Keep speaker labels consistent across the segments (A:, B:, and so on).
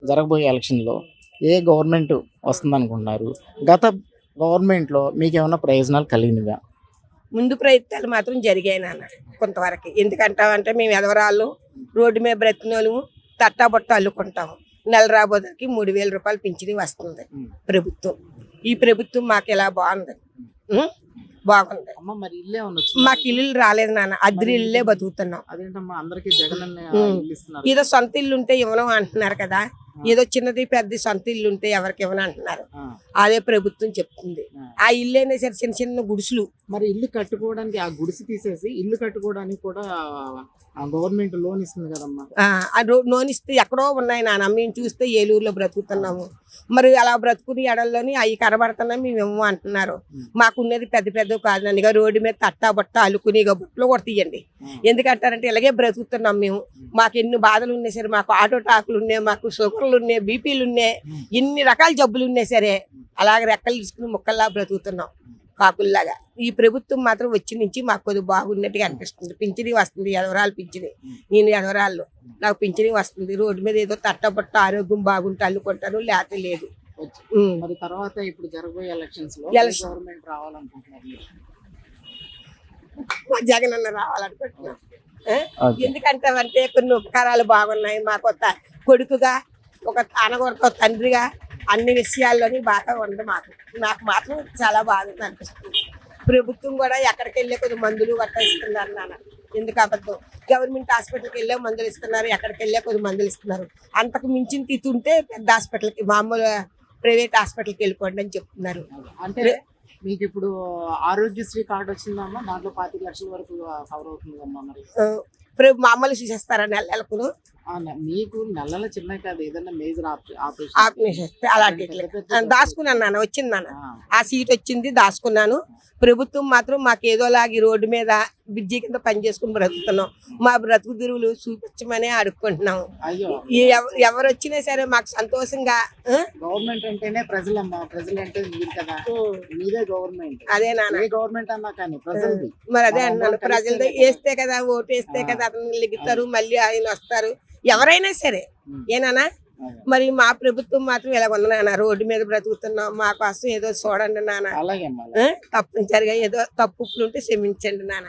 A: జరగబోయే ఎలక్షన్లో ఏ గవర్నమెంట్ వస్తుంది అనుకుంటున్నారు? గత గవర్నమెంట్లో మీకు ఏమైనా ప్రయోజనాలు కలిగినవా?
B: ముందు ప్రయత్నాలు మాత్రం జరిగాయి నాన్న కొంతవరకు. ఎందుకంటామంటే మేము ఎదవరాళ్ళు రోడ్డు మీద బ్రతికినోళ్ళు తట్టాబొట్ట అల్లుకుంటాము. నెల రాబోదానికి 3,000 రూపాయలు పింఛని వస్తుంది ప్రభుత్వం. ఈ ప్రభుత్వం మాకు ఇలా బాగుంది. బాగుంది.
A: అమ్మ మరి ఇల్లు ఏమన్నా వచ్చిందా?
B: మాకు ఇల్లు రాలేదు నాన్న, అద్దె ఇల్లే బతుకుతున్నాం.
A: అదేంటమ్మా అందరికి జగన్ అన్న ఇల్లు ఇస్తున్నారు.
B: ఏదో సొంత ఇల్లు ఉంటే ఇవ్వడం అంటున్నారు కదా, ఏదో చిన్నది పెద్ద సొంత ఇల్లు ఉంటే ఎవరికి ఇవ్వను అంటున్నారు. అదే ప్రభుత్వం చెప్తుంది. ఆ ఇల్లు అయినా సరే చిన్న చిన్న గుడిసెలు.
A: మరి ఇల్లు కట్టుకోవడానికి ఆ గుడిసె తీసేసి ఇల్లు కట్టుకోవడానికి కూడా గవర్నమెంట్ లోన్ ఇస్తుంది కదమ్మా.
B: లోన్ ఇస్తే ఎక్కడో ఉన్నాయి నాన్న, మేము చూస్తే ఏలూరులో బ్రతుకుతున్నాము. మరి అలా బ్రతుకుని ఎడల్లోని అవి కనబడుతున్నాయి, మేము ఏమో అంటున్నారు. మాకున్నది పెద్ద పెద్ద కాదు నన్ను, ఇక రోడ్డు మీద తట్టా బట్ట అలుకుని ఇక బుట్టలో కూడా తీయండి. ఎందుకంటారంటే ఇలాగే బ్రతుకుతున్నాం మేము. మాకు ఎన్ని బాధలు ఉన్నాయి సరే, మాకు ఆటో టాకులు ఉన్నాయి, మాకు షుగర్లు ఉన్నాయి, బీపీలు ఉన్నాయి, ఎన్ని రకాల జబ్బులు ఉన్నాయి సరే, అలాగే రెక్కలు తీసుకుని ముక్కల్లా బ్రతుకుతున్నాం కాకుల్లాగా. ఈ ప్రభుత్వం మాత్రం వచ్చి నుంచి మాకు కొద్దిగా బాగున్నట్టుగా అనిపిస్తుంది. పింఛనీ వస్తుంది, ఎదవరాలు పింఛనీ. నేను ఎదవరాళ్ళు, నాకు పింఛనీ వస్తుంది. రోడ్డు మీద ఏదో తట్టబట్ట ఆరోగ్యం బాగుంటే అల్లుకుంటాను, లేకపోతే లేదు.
A: మరి తర్వాత ఇప్పుడు జరగబోయే ఎలక్షన్స్ లో గవర్నమెంట్ రావాలనుకుంటున్నారు?
B: జగన్ అన్న రావాలనుకుంటున్నాం. ఎందుకంటే కొన్ని ఉపకారాలు బాగున్నాయి. మాకు కొడుకుగా, ఒక అనగొరతో తండ్రిగా అన్ని విషయాల్లోని బాగా ఉంది మాకు. నాకు మాత్రం చాలా బాగుంది అనిపిస్తుంది. ప్రభుత్వం కూడా ఎక్కడికి వెళ్ళే కొద్ది మందులు గట్రా ఇస్తున్నారు నాన్న. ఎందుకు అబద్ధం? గవర్నమెంట్ హాస్పిటల్కి వెళ్ళే మందులు ఇస్తున్నారు, ఎక్కడికి వెళ్ళే కొద్ది మందులు ఇస్తున్నారు. అంతకు మించిన తితుంటే పెద్ద హాస్పిటల్కి, మామూలు ప్రైవేట్ హాస్పిటల్కి వెళ్ళిపోండి అని చెప్తున్నారు.
A: అంటే మీకు ఇప్పుడు ఆరోగ్యశ్రీ కార్డు వచ్చిందమ్మా, దాంట్లో 25 లక్షల వరకు కవర్ అవుతుందమ్మా. మరి
B: మామూలు చూసేస్తారా నెలకు?
A: మీకు నెలల చిన్న కాదు, ఏదైనా మేజర్ ఆపరేషన్
B: అలాంటి దాచుకున్నాను నాన్న. వచ్చింది నాన్న, ఆ సీట్ వచ్చింది, దాచుకున్నాను. ప్రభుత్వం మాత్రం మాకు ఏదోలాగి రోడ్డు మీద బిడ్జి కింద పని చేసుకుని బ్రతుకుతున్నాం. మా బ్రతుకు తిరుగులు చూపించమనే అడుక్కుంటున్నాం. ఎవరు వచ్చినా సరే మాకు సంతోషంగా.
A: గవర్నమెంట్ అంటేనే ప్రజలమ్మా, ప్రజలు అంటే మీరు కదా, మీరే గవర్నమెంట్.
B: అదే నాన్న,
A: గవర్నమెంట్ అన్నా కానీ ప్రజలది.
B: మరి అదే అన్నాను, ప్రజలది వేస్తే కదా, ఓటు వేస్తే కదా అతను లిగుతారు, మళ్ళీ ఆయన వస్తారు, ఎవరైనా సరే. ఏనానా? మరి మా ప్రభుత్వం మాత్రం ఇలా ఉంది నాన్న. రోడ్డు మీద బ్రతుకుతున్నాం, మా కోసం ఏదో చూడండి నాన్న. తప్పనిసరిగా ఏదో తప్పులు ఉంటే క్షమించండి నాన్న.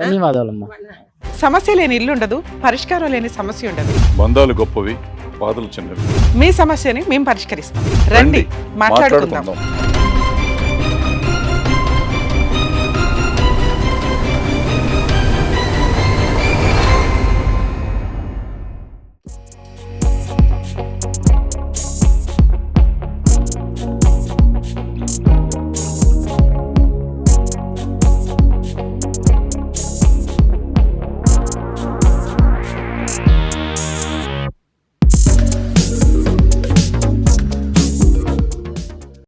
A: ధన్యవాదాలమ్మా.
C: సమస్య లేని ఇల్లు ఉండదు, పరిష్కారం లేని సమస్య ఉండదు.
D: బంధాలు గొప్పవి, బాధలు చిన్నవి.
C: మీ సమస్యని మేము పరిష్కరిస్తాం. రండి, మాట్లాడుకుందాం.